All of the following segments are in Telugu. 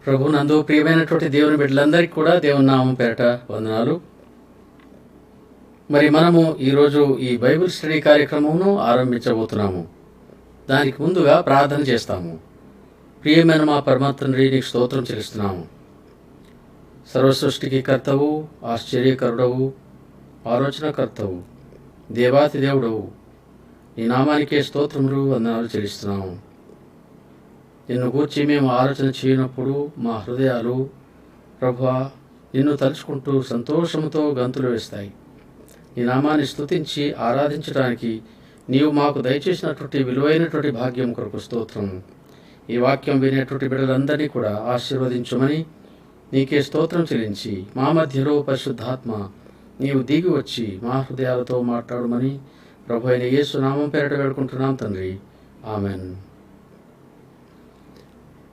ప్రభునందు ప్రియమైనటువంటి దేవుని బిడ్డలందరికీ కూడా దేవుని నామం పేరట వందనాలు. మరి మనము ఈరోజు ఈ బైబిల్ స్టడీ కార్యక్రమంను ఆరంభించబోతున్నాము. దానికి ముందుగా ప్రార్థన చేస్తాము. ప్రియమైన మా పరమ తండ్రి, నీకు స్తోత్రం చెల్లిస్తున్నాము. సర్వసృష్టికి కర్తవు, ఆశ్చర్యకరుడవు, ఆలోచనకర్తవు, దేవాతి దేవుడవు, నీ నామానికే స్తోత్రములు వందనాలు చెల్లిస్తున్నాము. నిన్ను గూర్చి మేము ఆలోచన చేయనప్పుడు మా హృదయాలు ప్రభువా నిన్ను తలుచుకుంటూ సంతోషంతో గంతులు వేస్తాయి. నీ నామాన్ని స్తుతించి ఆరాధించడానికి నీవు మాకు దయచేసినటువంటి విలువైనటువంటి భాగ్యం కొరకు స్తోత్రం. ఈ వాక్యం వినేటువంటి బిడ్డలందరినీ కూడా ఆశీర్వదించమని నీకే స్తోత్రం చెల్లించి మా మధ్యలో పరిశుద్ధాత్మ నీవు దిగి వచ్చి మా హృదయాలతో మాట్లాడమని ప్రభు అయిన యేసు నామం పేరట వేడుకుంటున్నాం తండ్రి, ఆమెన్.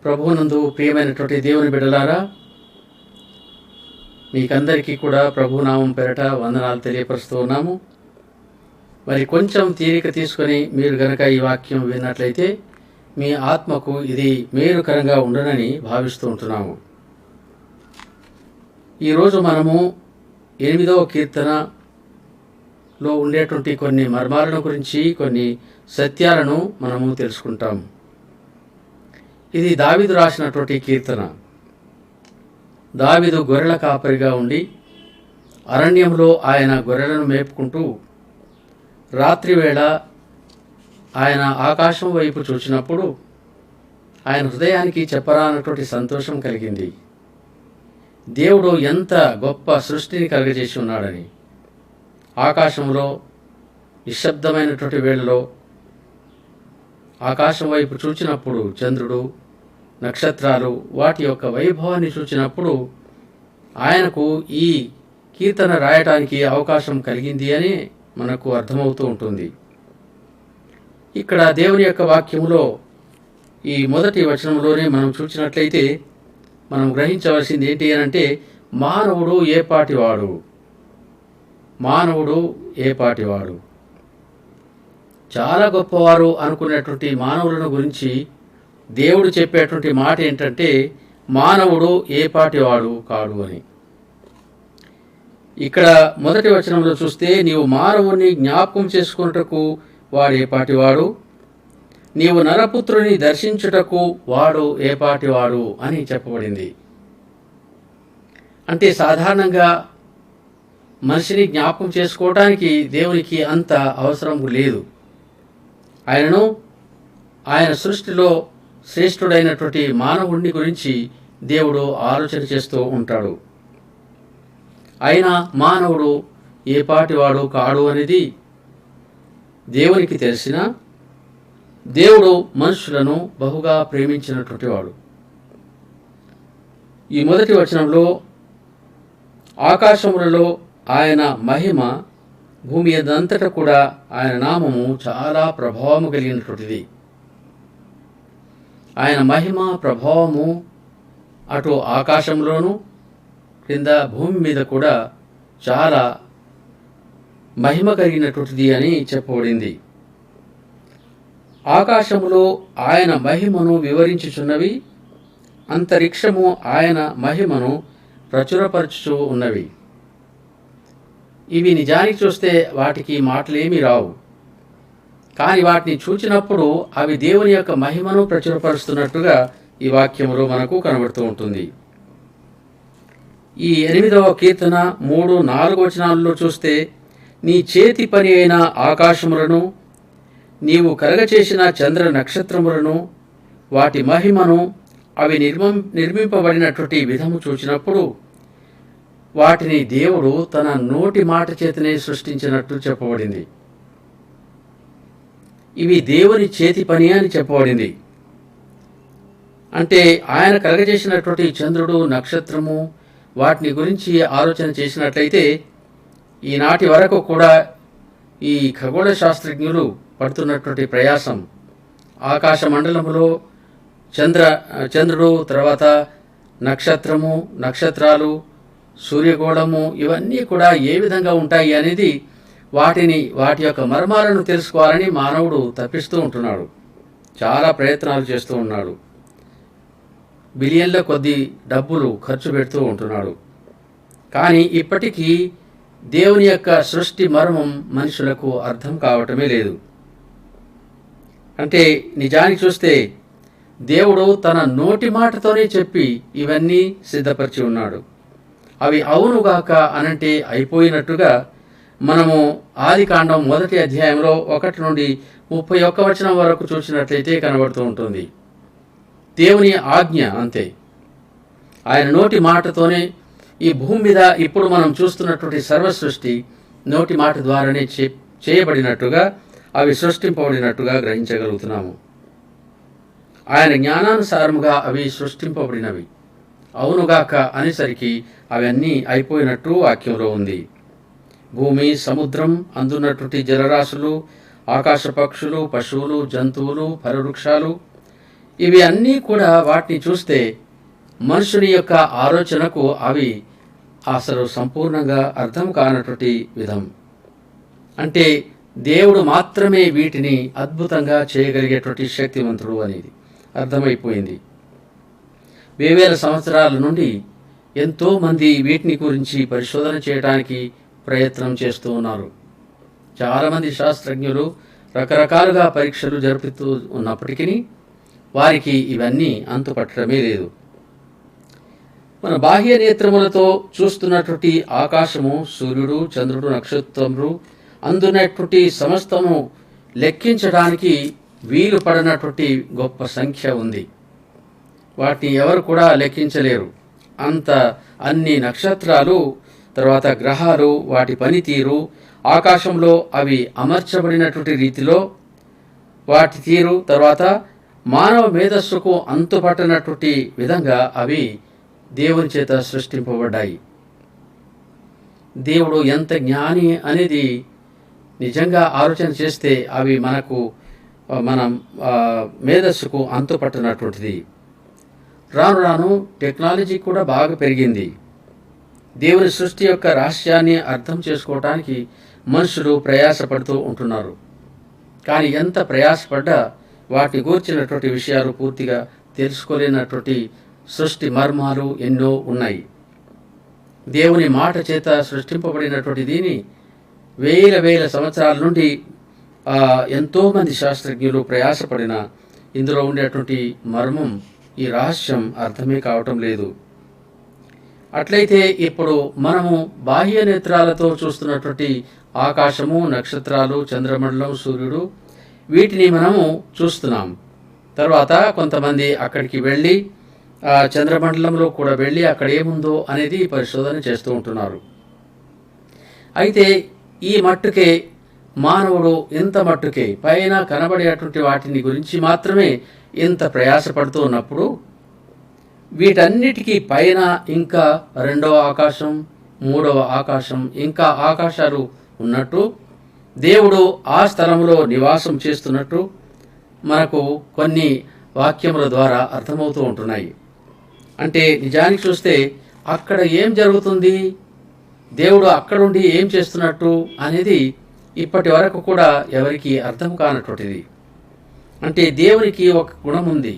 ప్రభువునందు ప్రియమైనటువంటి దేవుని బిడ్డలారా, మీకందరికీ కూడా ప్రభునామం పేరట వందనాలు తెలియపరుస్తూ ఉన్నాము. మరి కొంచెం తీరిక తీసుకొని మీరు గనక ఈ వాక్యం విన్నట్లయితే మీ ఆత్మకు ఇది మేలుకరంగా ఉండనని భావిస్తూ ఉంటున్నాము. ఈరోజు మనము 8వ కీర్తనలో ఉండేటువంటి కొన్ని మర్మాలను గురించి, కొన్ని సత్యాలను మనము తెలుసుకుంటాము. ఇది దావీదు రాసినటువంటి కీర్తన. దావీదు గొర్రెల కాపరిగా ఉండి అరణ్యంలో ఆయన గొర్రెలను మేపుకుంటూ రాత్రివేళ ఆయన ఆకాశం వైపు చూసినప్పుడు ఆయన హృదయానికి చెప్పరానటువంటి సంతోషం కలిగింది. దేవుడు ఎంత గొప్ప సృష్టిని కలుగజేసి ఉన్నాడని. ఆకాశంలో నిశ్శబ్దమైనటువంటి వేళలో ఆకాశం వైపు చూచినప్పుడు చంద్రుడు, నక్షత్రాలు వాటి యొక్క వైభవాన్ని చూచినప్పుడు ఆయనకు ఈ కీర్తన రాయటానికి అవకాశం కలిగింది అని మనకు అర్థమవుతూ ఉంటుంది. ఇక్కడ దేవుని యొక్క వాక్యములో ఈ మొదటి వచనంలోనే మనం చూసినట్లయితే మనం గ్రహించవలసింది ఏంటి అని అంటే, మానవుడు ఏ పాటివాడు. చాలా గొప్పవారు అనుకునేటువంటి మానవులను గురించి దేవుడు చెప్పేటువంటి మాట ఏంటంటే, మానవుడు ఏ పాటివాడు కాడు అని. ఇక్కడ మొదటి వచనంలో చూస్తే, నీవు మానవుని జ్ఞాపకం చేసుకున్నటకు వాడు ఏ పాటివాడు, నీవు నరపుత్రుని దర్శించుటకు వాడు ఏ పాటివాడు అని చెప్పబడింది. అంటే సాధారణంగా మనిషిని జ్ఞాపకం చేసుకోవడానికి దేవునికి అంత అవసరం లేదు. ఆయన సృష్టిలో శ్రేష్ఠుడైనటువంటి మానవుడిని గురించి దేవుడు ఆలోచన చేస్తూ ఉంటాడు. అయినా మానవుడు ఏ పాటివాడు కాడు అనేది దేవునికి తెలిసిన, దేవుడు మనుషులను బహుగా ప్రేమించినటువంటి వాడు. ఈ మొదటి వచనంలో ఆకాశములలో ఆయన మహిమ, భూమి అంతటా కూడా ఆయన నామము చాలా ప్రభావము కలిగినటువంటిది. ఆయన మహిమ, ప్రభావము అటు ఆకాశంలోనూ క్రింద భూమి మీద కూడా చాలా మహిమ కలిగినటువంటిది అని చెప్పబడింది. ఆకాశములో ఆయన మహిమను వివరించుచున్నవి, అంతరిక్షము ఆయన మహిమను ప్రచురపరచుచూ ఉన్నవి. ఇవి నిజానికి చూస్తే వాటికి మాటలేమీ రావు, కానీ వాటిని చూచినప్పుడు అవి దేవుని యొక్క మహిమను ప్రచురపరుస్తున్నట్టుగా ఈ వాక్యములో మనకు కనబడుతూ ఉంటుంది. ఈ 8వ కీర్తన 3, 4 వచనాలలో చూస్తే, నీ చేతి పని అయిన ఆకాశములను, నీవు కలగచేసిన చంద్ర నక్షత్రములను, వాటి మహిమను, అవి నిర్మింపబడినటువంటి విధము చూచినప్పుడు వాటిని దేవుడు తన నోటి మాట చేతనే సృష్టించినట్టు చెప్పబడింది. ఇవి దేవుని చేతి పని అని చెప్పబడింది. అంటే ఆయన కలగజేసినటువంటి చంద్రుడు, నక్షత్రము వాటిని గురించి ఆలోచన చేసినట్లయితే ఈనాటి వరకు కూడా ఈ ఖగోళ శాస్త్రజ్ఞులు పడుతున్నటువంటి ప్రయాసం, ఆకాశ మండలములో చంద్రుడు, తర్వాత నక్షత్రము, నక్షత్రాలు, సూర్యగోళము ఇవన్నీ కూడా ఏ విధంగా ఉంటాయి అనేది వాటి యొక్క మర్మాలను తెలుసుకోవాలని మానవుడు తప్పిస్తూ ఉంటున్నాడు. చాలా ప్రయత్నాలు చేస్తూ ఉన్నాడు. బిలియన్ల కొద్ది డబ్బులు ఖర్చు పెడుతూ ఉంటున్నాడు. కానీ ఇప్పటికీ దేవుని యొక్క సృష్టి మర్మం మనుషులకు అర్థం కావటమే లేదు. అంటే నిజానికి చూస్తే దేవుడు తన నోటి మాటతోనే చెప్పి ఇవన్నీ సిద్ధపరిచి ఉన్నాడు. అవి అవునుగాక అనంటే అయిపోయినట్టుగా మనము ఆదికాండం 1వ అధ్యాయంలో 1 నుండి 31 వచనం వరకు చూసినట్లయితే కనబడుతూ ఉంటుంది. దేవుని ఆజ్ఞ అంతే. ఆయన నోటి మాటతోనే ఈ భూమి మీద ఇప్పుడు మనం చూస్తున్నటువంటి సర్వ సృష్టి నోటి మాట ద్వారానే చేయబడినట్టుగా, అవి సృష్టింపబడినట్టుగా గ్రహించగలుగుతున్నాము. ఆయన జ్ఞానానుసారముగా అవి సృష్టింపబడినవి. అవునుగాక అనేసరికి అవన్నీ అయిపోయినట్టు వాక్యంలో ఉంది. భూమి, సముద్రం, అందున్నటువంటి జలరాశులు, ఆకాశ పక్షులు, పశువులు, జంతువులు, ఫలవృక్షాలు, ఇవి అన్నీ కూడా వాటిని చూస్తే మనుషుని యొక్క ఆలోచనకు అవి అసలు సంపూర్ణంగా అర్థం కానటువంటి విధం. అంటే దేవుడు మాత్రమే వీటిని అద్భుతంగా చేయగలిగేటువంటి శక్తివంతుడు అనేది అర్థమైపోయింది. వేవేల సంవత్సరాల నుండి ఎంతోమంది వీటిని గురించి పరిశోధన చేయడానికి ప్రయత్నం చేస్తూ ఉన్నారు. చాలామంది శాస్త్రజ్ఞులు రకరకాలుగా పరీక్షలు జరుపుతూ ఉన్నప్పటికీ వారికి ఇవన్నీ అంతుపట్టడమే లేదు. మన బాహ్య నేత్రములతో చూస్తున్నటువంటి ఆకాశము, సూర్యుడు, చంద్రుడు, నక్షత్రములు, అందున్నటువంటి సమస్తము లెక్కించడానికి వీలు పడినటువంటి గొప్ప సంఖ్య ఉంది. వాటిని ఎవరు కూడా లెక్కించలేరు. అన్ని నక్షత్రాలు, తర్వాత గ్రహాలు, వాటి పనితీరు, ఆకాశంలో అవి అమర్చబడినటువంటి రీతిలో వాటి తీరు, తర్వాత మానవ మేధస్సుకు అంతుపట్టనటువంటి విధంగా అవి దేవుని చేత సృష్టింపబడ్డాయి. దేవుడు ఎంత జ్ఞాని అనేది నిజంగా ఆలోచన చేస్తే అవి మన మేధస్సుకు అంతుపట్టనటువంటిది. రాను రాను టెక్నాలజీ కూడా బాగా పెరిగింది. దేవుని సృష్టి యొక్క రహస్యాన్ని అర్థం చేసుకోవటానికి మనుషులు ప్రయాసపడుతూ ఉంటున్నారు. కానీ ఎంత ప్రయాసపడ్డా వాటిని గూర్చినటువంటి విషయాలు పూర్తిగా తెలుసుకోలేనటువంటి సృష్టి మర్మాలు ఎన్నో ఉన్నాయి. దేవుని మాట చేత సృష్టింపబడినటువంటి దీని వేల సంవత్సరాల నుండి ఎంతోమంది శాస్త్రజ్ఞులు ప్రయాసపడిన ఇందులో ఉండేటువంటి మర్మం, ఈ రహస్యం అర్థమే కావటం లేదు. అట్లయితే ఇప్పుడు మనము బాహ్య నేత్రాలతో చూస్తున్నటువంటి ఆకాశము, నక్షత్రాలు, చంద్రమండలం, సూర్యుడు, వీటిని మనము చూస్తున్నాం. తర్వాత కొంతమంది అక్కడికి వెళ్ళి చంద్రమండలంలో కూడా వెళ్ళి అక్కడ ఏముందో అనేది పరిశోధన చేస్తూ ఉంటున్నారు. అయితే ఈ మట్టుకే మానవుడు ఇంత మట్టుకే పైన కనబడేటువంటి వాటిని గురించి మాత్రమే ఇంత ప్రయాసపడుతూ ఉన్నప్పుడు, వీటన్నిటికీ పైన ఇంకా 2వ ఆకాశం, 3వ ఆకాశం, ఇంకా ఆకాశాలు ఉన్నట్టు, దేవుడు ఆ స్థలంలో నివాసం చేస్తున్నట్టు మనకు కొన్ని వాక్యముల ద్వారా అర్థమవుతూ ఉంటున్నాయి. అంటే నిజానికి చూస్తే అక్కడ ఏం జరుగుతుంది, దేవుడు అక్కడుండి ఏం చేస్తున్నట్టు అనేది ఇప్పటి వరకు కూడా ఎవరికి అర్థం కానటువంటిది. అంటే దేవునికి ఒక గుణం ఉంది.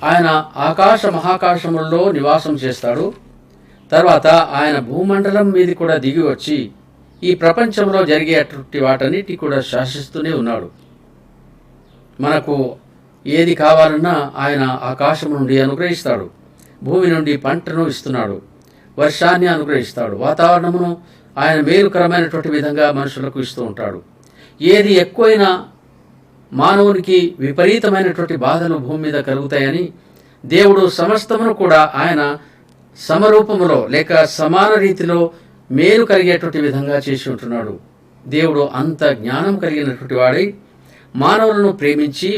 ఆయన ఆకాశ మహాకాశములలో నివాసం చేస్తాడు. తర్వాత ఆయన భూమండలం మీద కూడా దిగి వచ్చి ఈ ప్రపంచంలో జరిగేటువంటి వాటన్నిటి కూడా శాసిస్తూనే ఉన్నాడు. మనకు ఏది కావాలన్నా ఆయన ఆకాశం నుండి అనుగ్రహిస్తాడు. భూమి నుండి పంటను ఇస్తున్నాడు, వర్షాన్ని అనుగ్రహిస్తాడు, వాతావరణమును ఆయన మేలుకరమైనటువంటి విధంగా మనుషులకు ఇస్తూ ఉంటాడు. ఏది ఎక్కువైనా మానవునికి విపరీతమైనటువంటి బాధలు భూమి మీద కలుగుతాయని దేవుడు సమస్తమును కూడా ఆయన సమరూపములో లేక సమాన రీతిలో మేలు కలిగేటువంటి విధంగా చేసి ఉంటున్నాడు. దేవుడు అంత జ్ఞానం కలిగినటువంటి వాడై మానవులను ప్రేమించి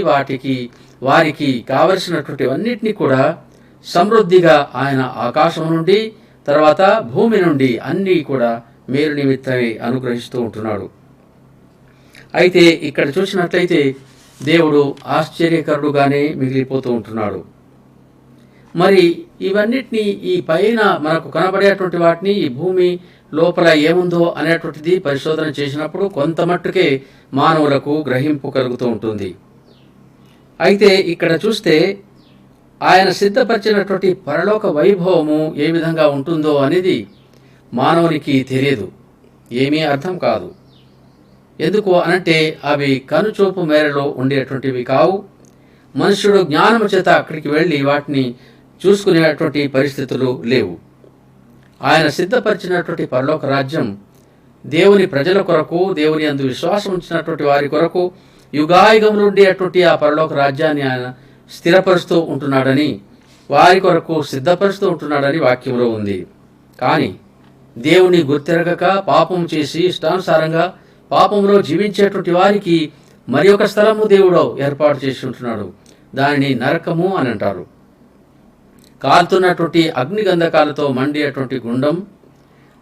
వారికి కావలసినటువంటి అన్నిటినీ కూడా సమృద్ధిగా ఆయన ఆకాశం నుండి తర్వాత భూమి నుండి అన్నీ కూడా మేలు నిమిత్తమై అనుగ్రహిస్తూ ఉంటున్నాడు. అయితే ఇక్కడ చూసినట్లయితే దేవుడు ఆశ్చర్యకరుడుగానే మిగిలిపోతూ ఉంటున్నాడు. మరి ఇవన్నిటినీ ఈ పైన మనకు కనబడేటువంటి వాటిని ఈ భూమి లోపల ఏముందో అనేటువంటిది పరిశోధన చేసినప్పుడు కొంత మట్టుకే మానవులకు గ్రహింపు కలుగుతూ ఉంటుంది. అయితే ఇక్కడ చూస్తే ఆయన సిద్ధపరిచినటువంటి పరలోక వైభవము ఏ విధంగా ఉంటుందో అనేది మానవునికి తెలియదు, ఏమీ అర్థం కాదు. ఎందుకు అనంటే అవి కనుచూపు మేరలో ఉండేటువంటివి కావు. మనుష్యుడు జ్ఞానము చేత అక్కడికి వెళ్ళి వాటిని చూసుకునేటువంటి పరిస్థితులు లేవు. ఆయన సిద్ధపరిచినటువంటి పరలోక రాజ్యం దేవుని ప్రజల కొరకు, దేవుని యందు విశ్వాసం ఉంచినటువంటి వారి కొరకు యుగాయుగములు ఉండేటువంటి ఆ పరలోక రాజ్యాన్ని ఆయన స్థిరపరుస్తూ ఉంటున్నాడని, వారి కొరకు సిద్ధపరుస్తూ ఉంటున్నాడని వాక్యంలో ఉంది. కానీ దేవుని గుర్తెరగక పాపం చేసి ఇష్టానుసారంగా పాపంలో జీవించేటువంటి వారికి మరి ఒక స్థలము దేవుడు ఏర్పాటు చేసి ఉంటున్నాడు. దానిని నరకము అని అంటారు. కాలుతున్నటువంటి అగ్నిగంధకాలతో మండేటువంటి గుండం,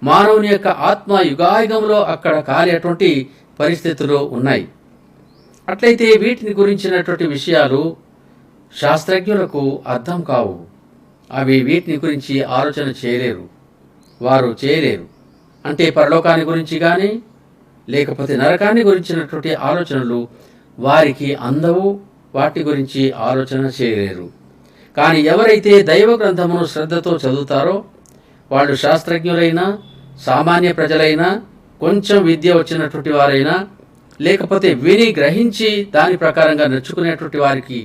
మానవుని యొక్క ఆత్మ యుగాయుగంలో అక్కడ కాలేటువంటి పరిస్థితులు ఉన్నాయి. అట్లయితే వీటిని గురించినటువంటి విషయాలు శాస్త్రజ్ఞులకు అర్థం కావు. అవి వీటిని గురించి ఆలోచన చేయలేరు, వారు చేయలేరు. అంటే పరలోకాన్ని గురించి కానీ లేకపోతే నరకాన్ని గురించినటువంటి ఆలోచనలు వారికి అందవు, వాటి గురించి ఆలోచన చేయలేరు. కానీ ఎవరైతే దైవ గ్రంథమును శ్రద్ధతో చదువుతారో వాళ్ళు శాస్త్రజ్ఞులైనా, సామాన్య ప్రజలైనా, కొంచెం విద్య వచ్చినటువంటి వారైనా, లేకపోతే విని గ్రహించి దాని ప్రకారంగా నడుచుకునేటువంటి వారికి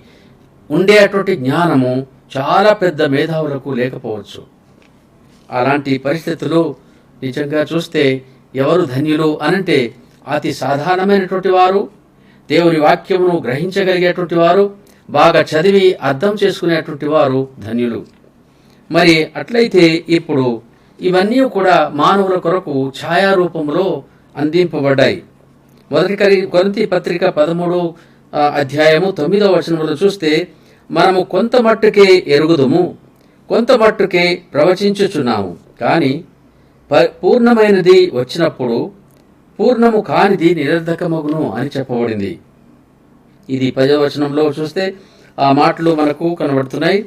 ఉండేటువంటి జ్ఞానము చాలా పెద్ద మేధావులకు లేకపోవచ్చు. అలాంటి పరిస్థితులు నిజంగా చూస్తే ఎవరు ధన్యులు అనంటే అతి సాధారణమైనటువంటి వారు, దేవుని వాక్యమును గ్రహించగలిగేటువంటి వారు, బాగా చదివి అర్థం చేసుకునేటువంటి వారు ధన్యులు. మరి అట్లయితే ఇప్పుడు ఇవన్నీ కూడా మానవుల కొరకు ఛాయారూపంలో అందింపబడ్డాయి. మొదటి కొరింథీ పత్రిక 13 అధ్యాయము 9వ వచనంలో చూస్తే, మనము కొంత మట్టుకే ఎరుగుదుము, కొంత మట్టుకే ప్రవచించుచున్నాము, కానీ పూర్ణమైనది వచ్చినప్పుడు పూర్ణము కానిది నిరర్ధకమగును అని చెప్పబడింది. ఇది 10వ వచనంలో చూస్తే ఆ మాటలు మనకు కనబడుతున్నాయి.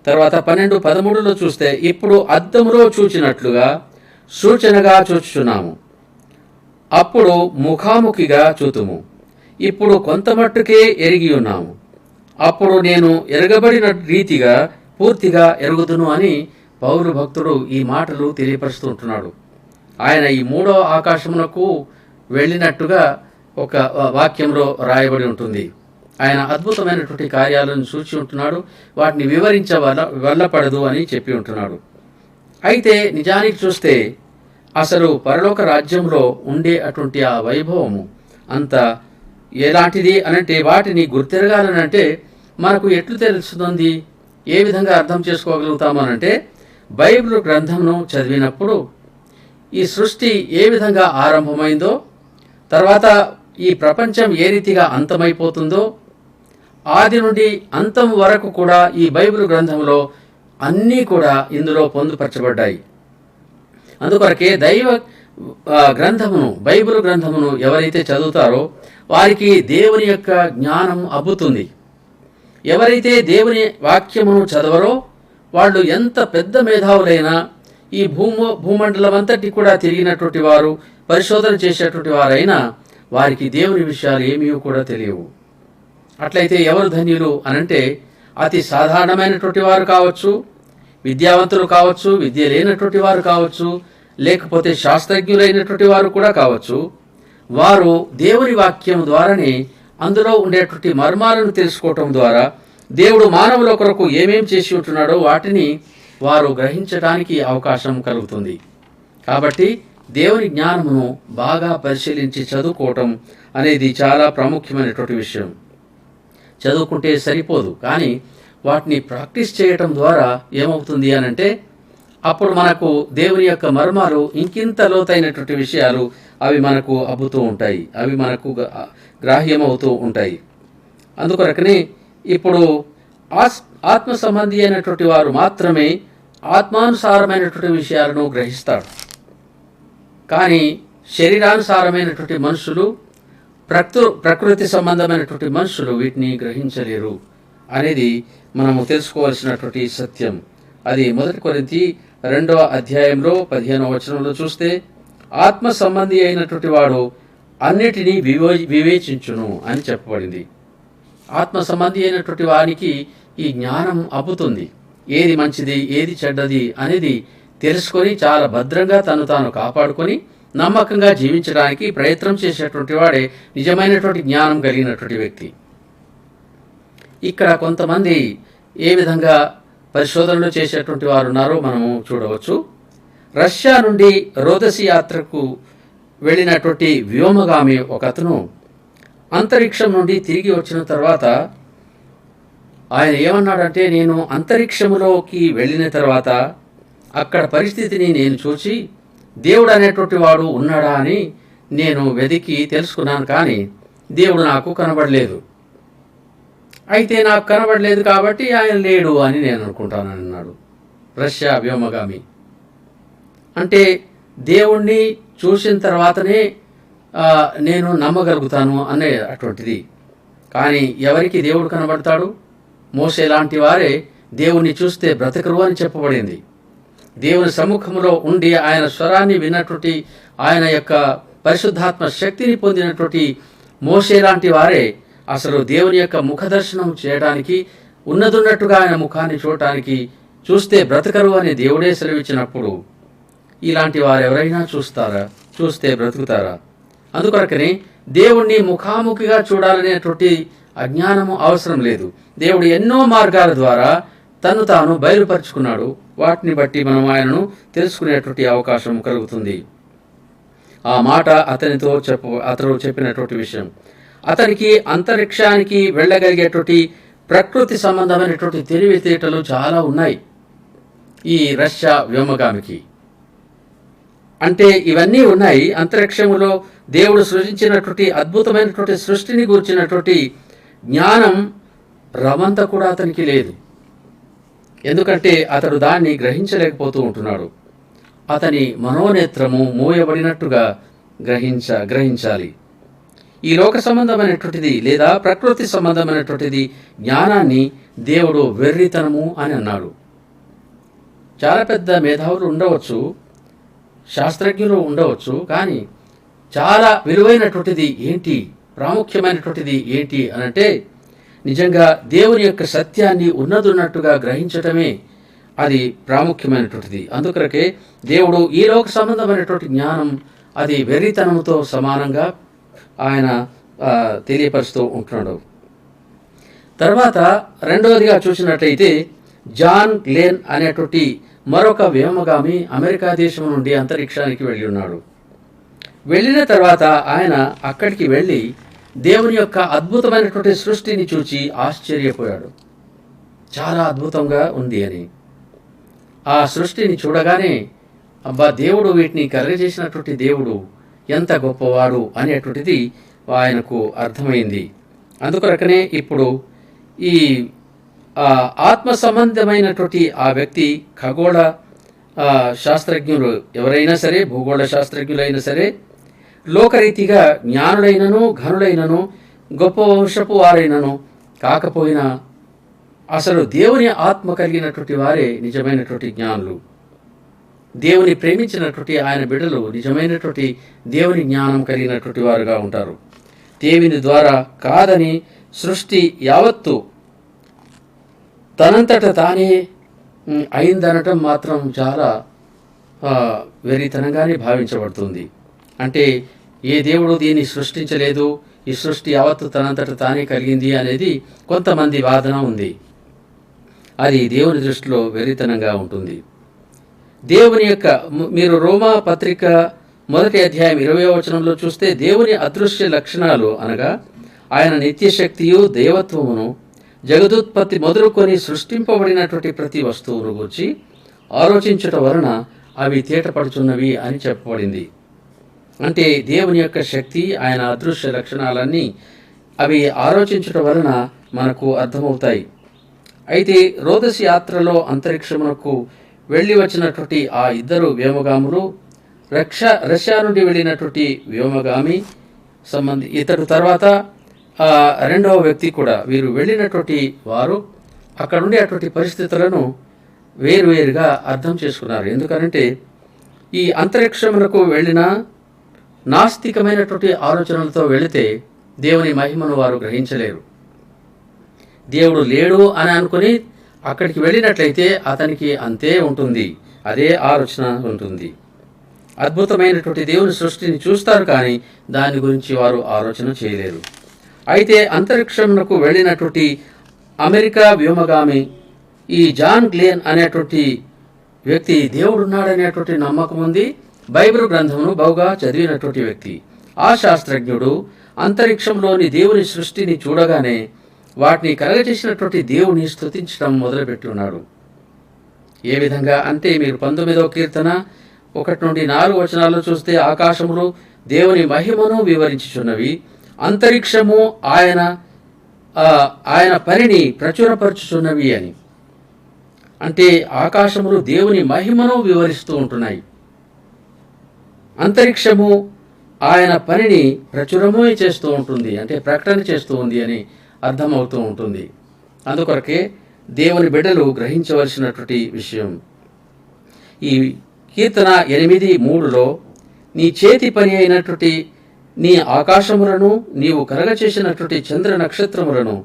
తర్వాత 12:13లో చూస్తే, ఇప్పుడు అద్దములో చూచినట్లుగా సూచనగా చూచుచున్నాము, అప్పుడు ముఖాముఖిగా చూతుము, ఇప్పుడు కొంతమట్టుకే ఎరిగి ఉన్నాము, అప్పుడు నేను ఎరగబడిన రీతిగా పూర్తిగా ఎరుగుదును అని పౌలు భక్తుడు ఈ మాటలు తెలియపరుస్తూ ఉంటున్నాడు. ఆయన ఈ 3వ ఆకాశమునకు వెళ్ళినట్టుగా ఒక వాక్యంలో రాయబడి ఉంటుంది. ఆయన అద్భుతమైనటువంటి కార్యాలను సూచి ఉంటున్నాడు, వాటిని వల్లపడదు అని చెప్పి ఉంటున్నాడు. అయితే నిజానికి చూస్తే అసలు పరలోక రాజ్యంలో ఉండే అటువంటి ఆ వైభవము అంత ఎలాంటిది అనంటే, వాటిని గుర్తెరగాలనంటే మనకు ఎట్లు తెలుస్తుంది, ఏ విధంగా అర్థం చేసుకోగలుగుతామనంటే, బైబిల్ గ్రంథంను చదివినప్పుడు ఈ సృష్టి ఏ విధంగా ఆరంభమైందో, తర్వాత ఈ ప్రపంచం ఏ రీతిగా అంతమైపోతుందో, ఆది నుండి అంతం వరకు కూడా ఈ బైబిల్ గ్రంథంలో అన్నీ కూడా ఇందులో పొందుపరచబడ్డాయి. అందుకొరకే దైవ గ్రంథమును, బైబిల్ గ్రంథమును ఎవరైతే చదువుతారో వారికి దేవుని యొక్క జ్ఞానం అబ్బుతుంది. ఎవరైతే దేవుని వాక్యమును చదవరో వాళ్ళు ఎంత పెద్ద మేధావులైనా, ఈ భూమండలం అంతటి కూడా తిరిగినటువంటి వారు, పరిశోధన చేసేటువంటి వారైనా వారికి దేవుని విషయాలు ఏమీ కూడా తెలియవు. అట్లయితే ఎవరు ధన్యులు అనంటే, అతి సాధారణమైనటువంటి వారు కావచ్చు, విద్యావంతులు కావచ్చు, విద్య లేనటువంటి వారు కావచ్చు, లేకపోతే శాస్త్రజ్ఞులైనటువంటి వారు కూడా కావచ్చు. వారు దేవుని వాక్యం ద్వారానే అందులో ఉండేటువంటి మర్మాలను తెలుసుకోవటం ద్వారా దేవుడు మానవుల కొరకు ఏమేం చేసి ఉంటున్నాడో వాటిని వారు గ్రహించడానికి అవకాశం కలుగుతుంది. కాబట్టి దేవుని జ్ఞానమును బాగా పరిశీలించి చదువుకోవటం అనేది చాలా ప్రాముఖ్యమైనటువంటి విషయం. చదువుకుంటే సరిపోదు, కానీ వాటిని ప్రాక్టీస్ చేయటం ద్వారా ఏమవుతుంది అనంటే, అప్పుడు మనకు దేవుని యొక్క మర్మాలు, ఇంకింత లోతైనటువంటి విషయాలు అవి మనకు అబ్బుతూ ఉంటాయి, అవి మనకు గ్రాహ్యమవుతూ ఉంటాయి. అందుకొరకనే ఇప్పుడు ఆత్మ సంబంధి అయినటువంటి వారు మాత్రమే ఆత్మానుసారమైనటువంటి విషయాలను గ్రహిస్తాడు. కానీ శరీరానుసారమైనటువంటి మనుషులు, ప్రకృతి సంబంధమైనటువంటి మనుషులు వీటిని గ్రహించలేరు అనేది మనము తెలుసుకోవాల్సినటువంటి సత్యం. అది 1 కొరింథీ 2వ అధ్యాయంలో 15వ వచనంలో చూస్తే, ఆత్మ సంబంధి అయినటువంటి వాడు అన్నిటినీ వివేచించును అని చెప్పబడింది. ఆత్మ సంబంధి అయినటువంటి వానికి ఈ జ్ఞానం అబ్బుతుంది. ఏది మంచిది ఏది చెడ్డది అనేది తెలుసుకొని చాలా భద్రంగా తను తాను కాపాడుకొని నమ్మకంగా జీవించడానికి ప్రయత్నం చేసేటువంటి వాడే నిజమైనటువంటి జ్ఞానం కలిగినటువంటి వ్యక్తి. ఇక్కడ కొంతమంది ఏ విధంగా పరిశోధనలు చేసేటువంటి వారు ఉన్నారో మనము చూడవచ్చు. రష్యా నుండి రోదసి యాత్రకు వెళ్ళినటువంటి వ్యోమగామి ఒకతను అంతరిక్షం నుండి తిరిగి వచ్చిన తర్వాత ఆయన ఏమన్నాడంటే, నేను అంతరిక్షములోకి వెళ్ళిన తర్వాత అక్కడ పరిస్థితిని నేను చూసి దేవుడు అనేటువంటి వాడు ఉన్నాడా అని నేను వెతికి తెలుసుకున్నాను, కానీ దేవుడు నాకు కనబడలేదు. అయితే నాకు కనబడలేదు కాబట్టి ఆయన లేడు అని నేను అనుకుంటానని అన్నాడు రష్యా వ్యోమగామి. అంటే దేవుణ్ణి చూసిన తర్వాతనే నేను నమ్మగలుగుతాను అనే అటువంటిది. కానీ ఎవరికి దేవుడు కనబడతాడు? మోసే లాంటి వారే దేవుణ్ణి చూస్తే బ్రతకరు అని చెప్పబడింది. దేవుని సముఖంలో ఉండి ఆయన స్వరాన్ని విన్నటువంటి, ఆయన యొక్క పరిశుద్ధాత్మ శక్తిని పొందినటువంటి మోసే లాంటి వారే అసలు దేవుని యొక్క ముఖ దర్శనం చేయడానికి, ఉన్నదున్నట్టుగా ఆయన ముఖాన్ని చూడటానికి, చూస్తే బ్రతకరు అని దేవుడే సెలవిచ్చినప్పుడు ఇలాంటి వారు ఎవరైనా చూస్తే బ్రతుకుతారా? అందుకొరకనే దేవుణ్ణి ముఖాముఖిగా చూడాలనేటువంటి అజ్ఞానము అవసరం లేదు. దేవుడు ఎన్నో మార్గాల ద్వారా తను తాను బయలుపరుచుకున్నాడు. వాటిని బట్టి మనం ఆయనను తెలుసుకునేటువంటి అవకాశం కలుగుతుంది. ఆ మాట అతను చెప్పినటువంటి విషయం. అతనికి అంతరిక్షానికి వెళ్ళగలిగేటువంటి ప్రకృతి సంబంధమైనటువంటి తెలివితేటలు చాలా ఉన్నాయి ఈ రష్యా వ్యోమగామికి. అంటే ఇవన్నీ ఉన్నాయి. అంతరిక్షములో దేవుడు సృజించినటువంటి అద్భుతమైనటువంటి సృష్టిని గురించినటువంటి జ్ఞానం రవంత కూడా అతనికి లేదు. ఎందుకంటే అతడు దాన్ని గ్రహించలేకపోతూ ఉంటున్నాడు. అతని మనోనేత్రము మూయబడినట్టుగా గ్రహించాలి. ఈ లోక సంబంధమైనటువంటిది లేదా ప్రకృతి సంబంధమైనటువంటిది జ్ఞానాన్ని దేవుడు వెర్రితనము అని అన్నాడు. చాలా పెద్ద మేధావులు ఉండవచ్చు, శాస్త్రజ్ఞులు ఉండవచ్చు, కానీ చాలా విలువైనటువంటిది ఏంటి, ప్రాముఖ్యమైనటువంటిది ఏంటి అనంటే నిజంగా దేవుని యొక్క సత్యాన్ని ఉన్నదున్నట్టుగా గ్రహించటమే అది ప్రాముఖ్యమైనటువంటిది. అందుకొరకే దేవుడు ఈ లోక సంబంధమైనటువంటి జ్ఞానం అది వెర్రితనముతో సమానంగా ఆయన తెలియపరుస్తూ ఉంటున్నాడు. తర్వాత రెండవదిగా చూసినట్లయితే జాన్ గ్లెన్ అనేటువంటి మరొక వ్యోమగామి అమెరికా దేశం నుండి అంతరిక్షానికి వెళ్ళి ఉన్నాడు. వెళ్ళిన తర్వాత ఆయన అక్కడికి వెళ్ళి దేవుని యొక్క అద్భుతమైనటువంటి సృష్టిని చూచి ఆశ్చర్యపోయాడు. చాలా అద్భుతంగా ఉంది అని. ఆ సృష్టిని చూడగానే అబ్బా, దేవుడు వీటిని కలుగజేసినటువంటి దేవుడు ఎంత గొప్పవాడు అనేటువంటిది ఆయనకు అర్థమైంది. అందుకొరకనే ఇప్పుడు ఈ ఆత్మ సంబంధమైనటువంటి ఆ వ్యక్తి ఖగోళ శాస్త్రజ్ఞులు ఎవరైనా సరే, భూగోళ శాస్త్రజ్ఞులైనా సరే, లోకరీతిగా జ్ఞానులైనను ఘనులైనను గొప్ప వంశపు వారైనను కాకపోయినా అసలు దేవుని ఆత్మ కలిగినటువంటి వారే నిజమైనటువంటి జ్ఞానులు. దేవుని ప్రేమించినటువంటి ఆయన బిడ్డలు నిజమైనటువంటి దేవుని జ్ఞానం కలిగినటువంటి వారుగా ఉంటారు. దేవుని ద్వారా కాదని సృష్టి యావత్తు తనంతట తానే అయిందనటం మాత్రం చాలా వెర్రితనంగానే భావించబడుతుంది. అంటే ఏ దేవుడు దీన్ని సృష్టించలేదు, ఈ సృష్టి యావత్తు తనంతట తానే కలిగింది అనేది కొంతమంది వాదన ఉంది. అది దేవుని దృష్టిలో వెర్రితనంగా ఉంటుంది. దేవుని యొక్క మీరు రోమా పత్రిక 1వ అధ్యాయం 20వ వచనంలో చూస్తే దేవుని అదృశ్య లక్షణాలు అనగా ఆయన నిత్యశక్తియు దేవత్వమును జగదుత్పత్తి మొదలుకొని సృష్టింపబడినటువంటి ప్రతి వస్తువును గురించి ఆలోచించటం వలన అవి తేటపడుచున్నవి అని చెప్పబడింది. అంటే దేవుని యొక్క శక్తి, ఆయన అదృశ్య లక్షణాలన్నీ అవి ఆలోచించటం వలన మనకు అర్థమవుతాయి. అయితే రోదసి యాత్రలో అంతరిక్షమునకు వెళ్ళి వచ్చినటువంటి ఆ ఇద్దరు వ్యోమగాములు, రష్యా నుండి వెళ్ళినటువంటి వ్యోమగామి ఇతడు తర్వాత రెండవ వ్యక్తి కూడా, వీరు వెళ్ళినటువంటి వారు అక్కడ ఉండే అటువంటి పరిస్థితులను వేరువేరుగా అర్థం చేసుకున్నారు. ఎందుకనంటే ఈ అంతరిక్షమునకు వెళ్ళిన నాస్తికమైనటువంటి ఆలోచనలతో వెళితే దేవుని మహిమను వారు గ్రహించలేరు. దేవుడు లేడు అని అనుకుని అక్కడికి వెళ్ళినట్లయితే అతనికి అంతే ఉంటుంది, అదే ఆలోచన ఉంటుంది. అద్భుతమైనటువంటి దేవుని సృష్టిని చూస్తారు, కానీ దాని గురించి వారు ఆలోచన చేయలేరు. అయితే అంతరిక్షమునకు వెళ్ళినటువంటి అమెరికా వ్యోమగామి ఈ జాన్ గ్లెన్ అనేటువంటి వ్యక్తి దేవుడున్నాడనేటువంటి నమ్మకం ఉంది. బైబిల్ గ్రంథమును బహుగా చదివినటువంటి వ్యక్తి. ఆ శాస్త్రజ్ఞుడు అంతరిక్షంలోని దేవుని సృష్టిని చూడగానే వాటిని కలగజేసినటువంటి దేవుని స్తుతించడం మొదలుపెట్టి ఉన్నాడు. ఏ విధంగా అంటే మీరు 19వ కీర్తన 1-4 వచనాల్లో చూస్తే, ఆకాశములు దేవుని మహిమను వివరించుచున్నవి, అంతరిక్షము ఆయన పనిని ప్రచురపరచుచున్నవి అని. అంటే ఆకాశములు దేవుని మహిమను వివరిస్తూ ఉంటున్నాయి, అంతరిక్షము ఆయన పనిని ప్రచురము చేస్తూ ఉంటుంది, అంటే ప్రకటన చేస్తూ ఉంది అని అర్థమవుతూ ఉంటుంది. అందుకొరకే దేవుని బిడ్డలు గ్రహించవలసినటువంటి విషయం. ఈ కీర్తన 8:3లో, నీ చేతి పని అయినటువంటి నీ ఆకాశములను నీవు కలగచేసినటువంటి చంద్ర నక్షత్రములను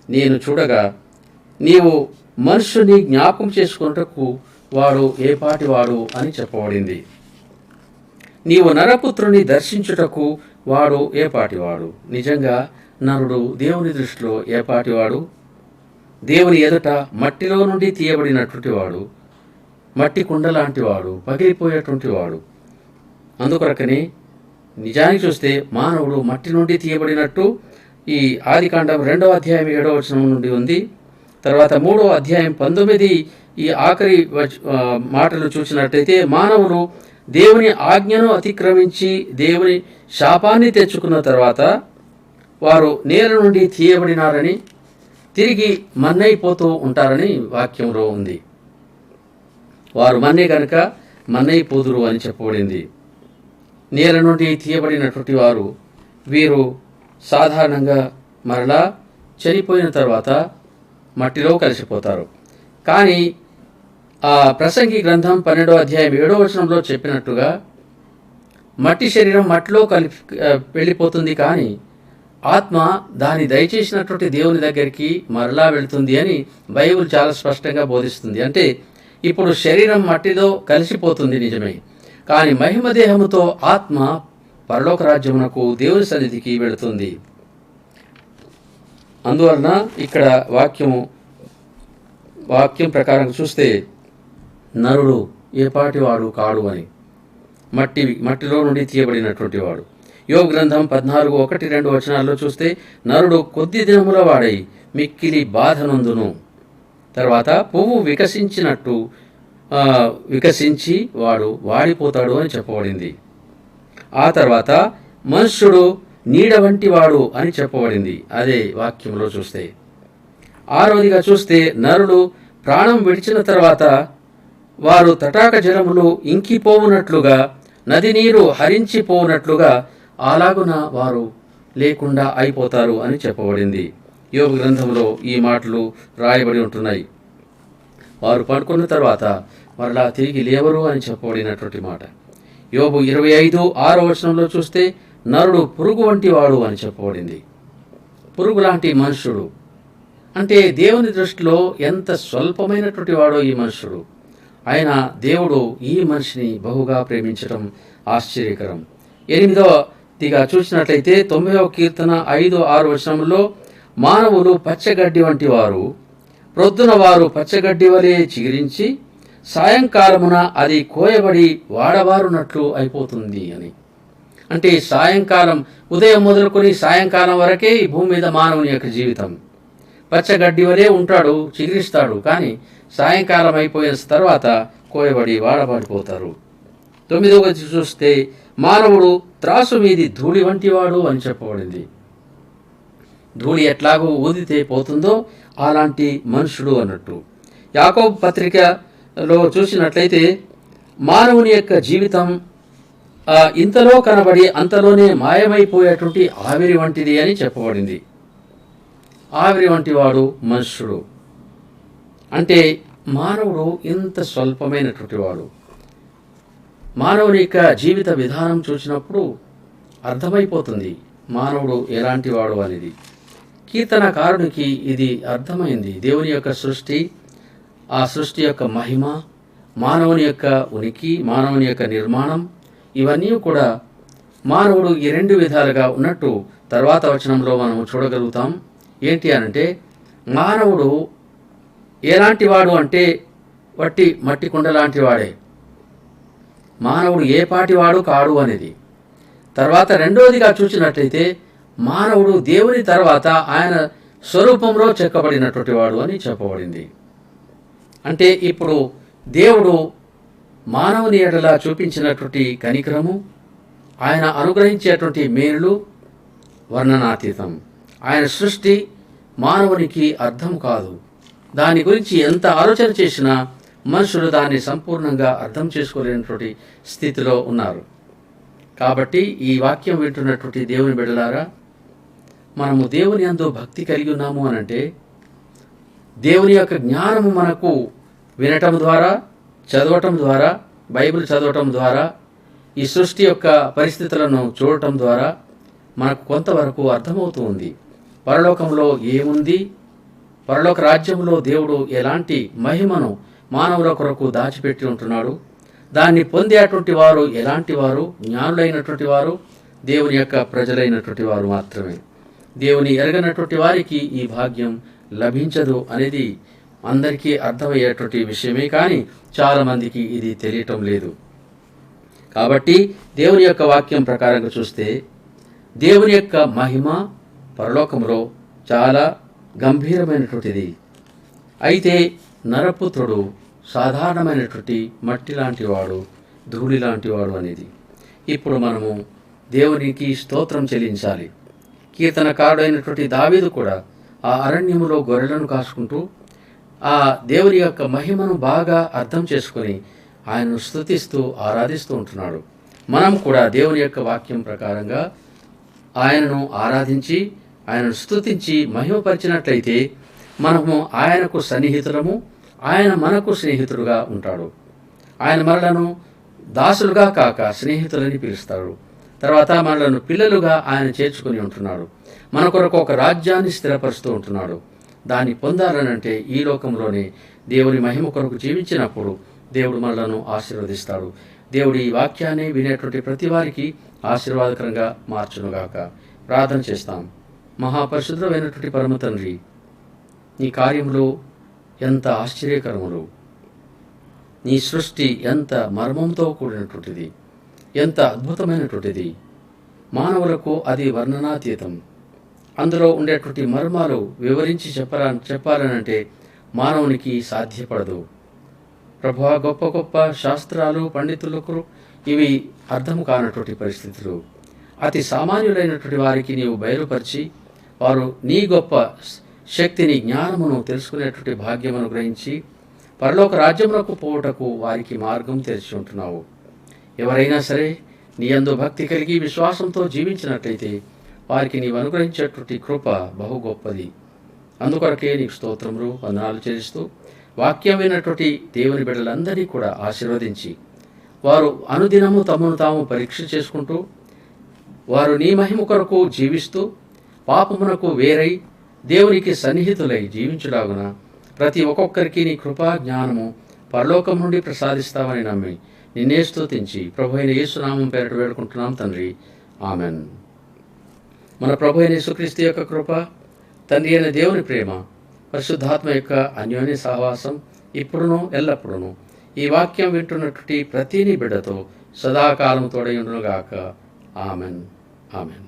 నేను చూడగా, నీవు మనుష్యుని జ్ఞాపకం చేసుకున్నటకు వాడు ఏపాటివాడు అని చెప్పబడింది. నీవు నరపుత్రుని దర్శించుటకు వాడు ఏపాటివాడు. నిజంగా నరుడు దేవుని దృష్టిలో ఏపాటివాడు? దేవుని ఎదుట మట్టిలో నుండి తీయబడినటువంటి వాడు, మట్టి కుండ లాంటి వాడు, పగిలిపోయేటువంటి వాడు. అందుకొరకనే నిజానికి చూస్తే మానవుడు మట్టి నుండి తీయబడినట్టు ఈ ఆదికాండం 2వ అధ్యాయం 7వ వచనం నుండి ఉంది. తర్వాత 3వ అధ్యాయం 19 ఈ ఆఖరి మాటలు చూసినట్టయితే, మానవులు దేవుని ఆజ్ఞను అతిక్రమించి దేవుని శాపాన్ని తెచ్చుకున్న తర్వాత వారు నేల నుండి తీయబడినారని, తిరిగి మన్నైపోతూ ఉంటారని వాక్యంలో ఉంది. వారు మన్నే కనుక మన్నైపోదురు అని చెప్పబడింది. నేల నుండి తీయబడినటువంటి వారు వీరు సాధారణంగా మరలా చనిపోయిన తర్వాత మట్టిలో కలిసిపోతారు. కానీ ఆ ప్రసంగి గ్రంథం 12వ అధ్యాయం 7వ వచనంలో చెప్పినట్టుగా మట్టి శరీరం మట్టిలో వెళ్ళిపోతుంది, కానీ ఆత్మ దాని దయచేసినటువంటి దేవుని దగ్గరికి మరలా వెళుతుంది అని బైబిల్ చాలా స్పష్టంగా బోధిస్తుంది. అంటే ఇప్పుడు శరీరం మట్టిలో కలిసిపోతుంది నిజమే, కానీ మహిమ దేహముతో ఆత్మ పరలోక రాజ్యమునకు దేవుని సన్నిధికి వెళుతుంది. అందువలన ఇక్కడ వాక్యం ప్రకారం చూస్తే నరుడు ఏపాటివాడు కాడు అని, మట్టిలో నుండి తీయబడినటువంటి వాడు. యోబు గ్రంథం 14:1-2 వచనాల్లో చూస్తే, నరుడు కొద్ది దినముల వాడై మిక్కిలి బాధనందును, తర్వాత పువ్వు వికసించి వాడు వాడిపోతాడు అని చెప్పబడింది. ఆ తర్వాత మనుష్యుడు నీడ వంటి వాడు అని చెప్పబడింది అదే వాక్యంలో చూస్తే. 6వదిగా చూస్తే, నరుడు ప్రాణం విడిచిన తర్వాత వారు తటాక జలములు ఇంకిపోవునట్లుగా, నది నీరు హరించిపోవునట్లుగా అలాగున వారు లేకుండా అయిపోతారు అని చెప్పబడింది. యోబు గ్రంథంలో ఈ మాటలు రాయబడి ఉంటున్నాయి. వారు పడుకున్న తర్వాత మరలా తిరిగి లేవరు అని చెప్పబడినటువంటి మాట. యోబు 25:6 వచనంలో చూస్తే, నరుడు పురుగు వంటి వాడు అని చెప్పబడింది. పురుగు లాంటి మనుష్యుడు అంటే దేవుని దృష్టిలో ఎంత స్వల్పమైనటువంటి వాడో ఈ మనుష్యుడు. అయినా దేవుడు ఈ మనిషిని బహుగా ప్రేమించడం ఆశ్చర్యకరం. 8వదిగా చూసినట్లయితే 9వ కీర్తన 5-6 వచనంలో, మానవులు పచ్చగడ్డి వంటి వారు, ప్రొద్దున వారు పచ్చగడ్డి వలె చిగిరించి సాయంకాలమున అది కోయబడి వాడబారునట్లు అయిపోతుంది అని. అంటే సాయంకాలం, ఉదయం మొదలుకొని సాయంకాలం వరకే ఈ భూమి మీద మానవుని యొక్క జీవితం. పచ్చగడ్డి వలె ఉంటాడు, చిగిరిస్తాడు, కానీ సాయంకాలం అయిపోయిన తర్వాత కోయబడి వాడబడిపోతారు. 9వది చూస్తే, మానవుడు త్రాసు మీది ధూళి వంటి వాడు అని చెప్పబడింది. ధూళి ఎట్లాగో ఊదితే పోతుందో అలాంటి మనుషుడు అన్నట్టు. యాకోబు పత్రికలో చూసినట్లయితే, మానవుని యొక్క జీవితం ఇంతలో కనబడి అంతలోనే మాయమైపోయేటువంటి ఆవిరి వంటిది అని చెప్పబడింది. ఆవిరి వంటి వాడు మనుష్యుడు. అంటే మానవుడు ఇంత స్వల్పమైనటువంటి వాడు. మానవుని యొక్క జీవిత విధానం చూసినప్పుడు అర్థమైపోతుంది మానవుడు ఎలాంటి వాడు అనేది. కీర్తనకారునికి ఇది అర్థమైంది. దేవుని యొక్క సృష్టి, ఆ సృష్టి యొక్క మహిమ, మానవుని యొక్క ఉనికి, మానవుని యొక్క నిర్మాణం, ఇవన్నీ కూడా మానవుడు ఈ రెండు విధాలుగా ఉన్నట్టు తర్వాత వచనంలో మనం చూడగలుగుతాం. ఏంటి అనంటే, మానవుడు ఎలాంటి వాడు అంటే వట్టి మట్టి కుండ లాంటి వాడే. మానవుడు ఏ పాటి వాడు కాడు అనేది. తర్వాత రెండవదిగా చూసినట్లయితే, మానవుడు దేవుని తర్వాత ఆయన స్వరూపంలో చెక్కబడినటువంటి వాడు అని చెప్పబడింది. అంటే ఇప్పుడు దేవుడు మానవుని ఎడల చూపించినటువంటి కనికరము, ఆయన అనుగ్రహించేటువంటి మేలులు వర్ణనాతీతం. ఆయన సృష్టి మానవునికి అర్థం కాదు. దాని గురించి ఎంత ఆలోచన చేసినా మనుషులు దాన్ని సంపూర్ణంగా అర్థం చేసుకోలేనటువంటి స్థితిలో ఉన్నారు. కాబట్టి ఈ వాక్యం వింటున్నటువంటి దేవుని బిడ్డలారా, మనము దేవుని యందు భక్తి కలిగి ఉన్నాము అనంటే, దేవుని యొక్క జ్ఞానము మనకు వినటం ద్వారా, చదవటం ద్వారా, బైబిల్ చదవటం ద్వారా, ఈ సృష్టి యొక్క పరిస్థితులను చూడటం ద్వారా మనకు కొంతవరకు అర్థమవుతూ ఉంది. పరలోకంలో ఏముంది, పరలోక రాజ్యంలో దేవుడు ఎలాంటి మహిమను మానవుల కొరకు దాచిపెట్టి ఉంటున్నాడు, దాన్ని పొందేటువంటి వారు ఎలాంటి వారు, జ్ఞానులైనటువంటి వారు, దేవుని యొక్క ప్రజలైనటువంటి వారు మాత్రమే. దేవుని ఎరగనటువంటి వారికి ఈ భాగ్యం లభించదు అనేది అందరికీ అర్థమయ్యేటువంటి విషయమే, కానీ చాలామందికి ఇది తెలియటం లేదు. కాబట్టి దేవుని యొక్క వాక్యం ప్రకారంగా చూస్తే, దేవుని యొక్క మహిమ పరలోకంలో చాలా గంభీరమైనటువంటిది. అయితే నరపుత్రుడు సాధారణమైనటువంటి మట్టి లాంటి వాడు, ధూళి లాంటి వాడు అనేది ఇప్పుడు మనము దేవునికి స్తోత్రం చెల్లించాలి. కీర్తనకారుడైనటువంటి దావీదు కూడా ఆ అరణ్యములో గొర్రెలను కాసుకుంటూ ఆ దేవుని యొక్క మహిమను బాగా అర్థం చేసుకొని ఆయనను స్తుతిస్తూ ఆరాధిస్తూ ఉంటున్నాడు. మనం కూడా దేవుని యొక్క వాక్యం ప్రకారంగా ఆయనను ఆరాధించి ఆయనను స్తుతించి మహిమపరిచినట్లయితే మనము ఆయనకు సన్నిహితులము, ఆయన మనకు స్నేహితుడుగా ఉంటాడు. ఆయన మనలను దాసులుగా కాక స్నేహితులని పిలుస్తాడు. తర్వాత మనలను పిల్లలుగా ఆయన చేర్చుకుని ఉంటున్నాడు. మన కొరకు ఒక రాజ్యాన్ని స్థిరపరుస్తూ ఉంటున్నాడు. దాన్ని పొందాలనంటే ఈ లోకంలోనే దేవుని మహిమ కొరకు జీవించినప్పుడు దేవుడు మనలను ఆశీర్వదిస్తాడు. దేవుడి ఈ వాక్యాన్ని వినేటువంటి ప్రతి వారికి ఆశీర్వాదకరంగా మార్చునుగాక. ప్రార్థన చేస్తాం. మహాపరిశుద్ధమైనటువంటి పరమ తండ్రి, నీ కార్యములు ఎంత ఆశ్చర్యకరములు, నీ సృష్టి ఎంత మర్మంతో కూడినటువంటిది, ఎంత అద్భుతమైనటువంటిది. మానవులకు అది వర్ణనాతీతం. అందులో ఉండేటువంటి మర్మాలు వివరించి చెప్పాలనంటే మానవునికి సాధ్యపడదు. ప్రభువా, గొప్ప గొప్ప శాస్త్రాలు పండితులకు ఇవి అర్థం కానటువంటి పరిస్థితులు. అతి సామాన్యులైనటువంటి వారికి నీవు బయలుపరిచి వారు నీ గొప్ప శక్తిని, జ్ఞానమును తెలుసుకునేటువంటి భాగ్యం అనుగ్రహించి పరలోక రాజ్యమునకు పోవుటకు వారికి మార్గం తెరిచి ఉంటున్నావు. ఎవరైనా సరే నీ యందు భక్తి కలిగి విశ్వాసంతో జీవించినట్లయితే వారికి నీవు అనుగ్రహించేటువంటి కృప బహు గొప్పది. అందుకొరకే నీకు స్తోత్రములు, వందనాలు చెల్లిస్తూ వాక్యం విన్నటువంటి దేవుని బిడ్డలందరినీ కూడా ఆశీర్వదించి వారు అనుదినము తమను తాము పరీక్ష చేసుకుంటూ వారు నీ మహిమ కొరకు జీవిస్తూ పాపమునకు వేరై దేవునికి సన్నిహితులై జీవించులాగున ప్రతి ఒక్కొక్కరికి నీ కృపా జ్ఞానము పరలోకం నుండి ప్రసాదిస్తామని నమ్మి నిన్నే స్తుతించి ప్రభు అయిన యేసునామం పేరట వేడుకుంటున్నాం తండ్రి. ఆమెన్. మన ప్రభు అయిన యేసుక్రీస్తు యొక్క కృప, తండ్రి అయిన దేవుని ప్రేమ, పరిశుద్ధాత్మ యొక్క అన్యోన్య సహవాసం ఇప్పుడును ఎల్లప్పుడూను ఈ వాక్యం వింటున్నటువంటి ప్రతి నీ బిడ్డతో సదాకాలం తోడై ఉండునుగాక. ఆమెన్. ఆమెన్.